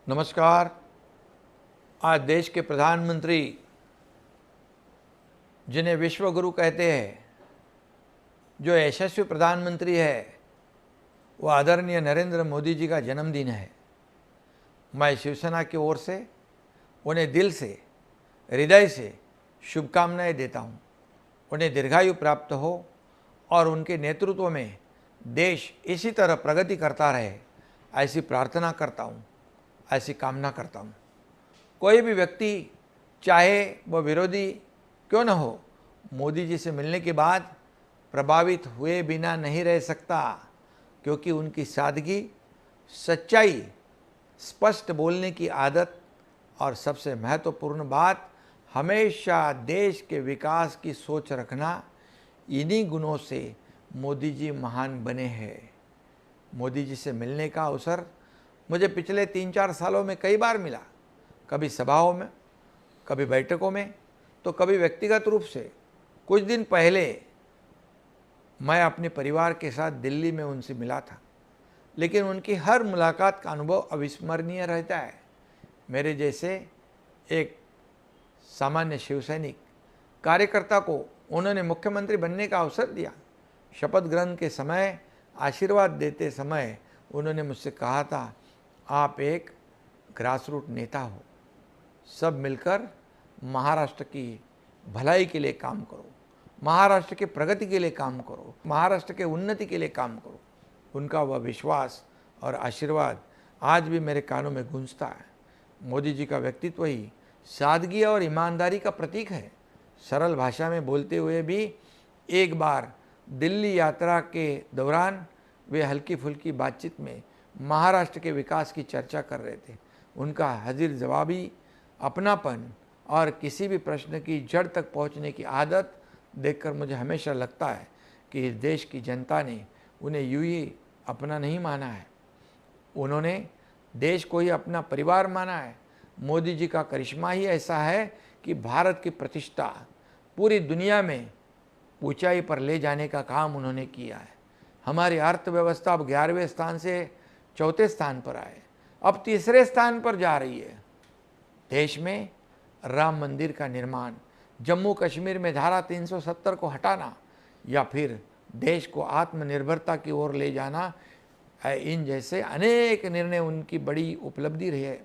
नमस्कार। आज देश के प्रधानमंत्री जिन्हें विश्व गुरु कहते हैं, जो यशस्वी प्रधानमंत्री है, वो आदरणीय नरेंद्र मोदी जी का जन्मदिन है। मैं शिवसेना की ओर से उन्हें दिल से, हृदय से शुभकामनाएं देता हूँ। उन्हें दीर्घायु प्राप्त हो और उनके नेतृत्व में देश इसी तरह प्रगति करता रहे, ऐसी प्रार्थना करता हूँ, ऐसी कामना करता हूँ। कोई भी व्यक्ति चाहे वह विरोधी क्यों न हो, मोदी जी से मिलने के बाद प्रभावित हुए बिना नहीं रह सकता, क्योंकि उनकी सादगी, सच्चाई, स्पष्ट बोलने की आदत और सबसे महत्वपूर्ण बात, हमेशा देश के विकास की सोच रखना, इन्हीं गुणों से मोदी जी महान बने हैं। मोदी जी से मिलने का अवसर मुझे पिछले 3-4 सालों में कई बार मिला, कभी सभाओं में, कभी बैठकों में, तो कभी व्यक्तिगत रूप से। कुछ दिन पहले मैं अपने परिवार के साथ दिल्ली में उनसे मिला था, लेकिन उनकी हर मुलाकात का अनुभव अविस्मरणीय रहता है। मेरे जैसे एक सामान्य शिवसैनिक कार्यकर्ता को उन्होंने मुख्यमंत्री बनने का अवसर दिया। शपथ ग्रहण के समय आशीर्वाद देते समय उन्होंने मुझसे कहा था, आप एक ग्रासरूट नेता हो, सब मिलकर महाराष्ट्र की भलाई के लिए काम करो, महाराष्ट्र की प्रगति के लिए काम करो, महाराष्ट्र के उन्नति के लिए काम करो। उनका वह विश्वास और आशीर्वाद आज भी मेरे कानों में गूंजता है। मोदी जी का व्यक्तित्व ही सादगी और ईमानदारी का प्रतीक है। सरल भाषा में बोलते हुए भी एक बार दिल्ली यात्रा के दौरान वे हल्की फुल्की बातचीत में महाराष्ट्र के विकास की चर्चा कर रहे थे। उनका हाजिर जवाबी, अपनापन और किसी भी प्रश्न की जड़ तक पहुंचने की आदत देखकर मुझे हमेशा लगता है कि इस देश की जनता ने उन्हें यूं ही अपना नहीं माना है, उन्होंने देश को ही अपना परिवार माना है। मोदी जी का करिश्मा ही ऐसा है कि भारत की प्रतिष्ठा पूरी दुनिया में ऊंचाई पर ले जाने का काम उन्होंने किया है। हमारी अर्थव्यवस्था अब 11वें स्थान से 4थे स्थान पर आए, अब 3रे स्थान पर जा रही है। देश में राम मंदिर का निर्माण, जम्मू कश्मीर में धारा 370 को हटाना या फिर देश को आत्मनिर्भरता की ओर ले जाना, इन जैसे अनेक निर्णय उनकी बड़ी उपलब्धि रही है।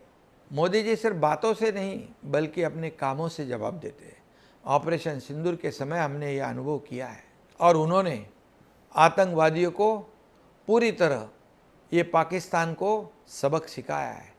मोदी जी सिर्फ बातों से नहीं बल्कि अपने कामों से जवाब देते हैं। ऑपरेशन सिंदूर के समय हमने यह अनुभव किया है और उन्होंने आतंकवादियों को पूरी तरह ये पाकिस्तान को सबक सिखाया है।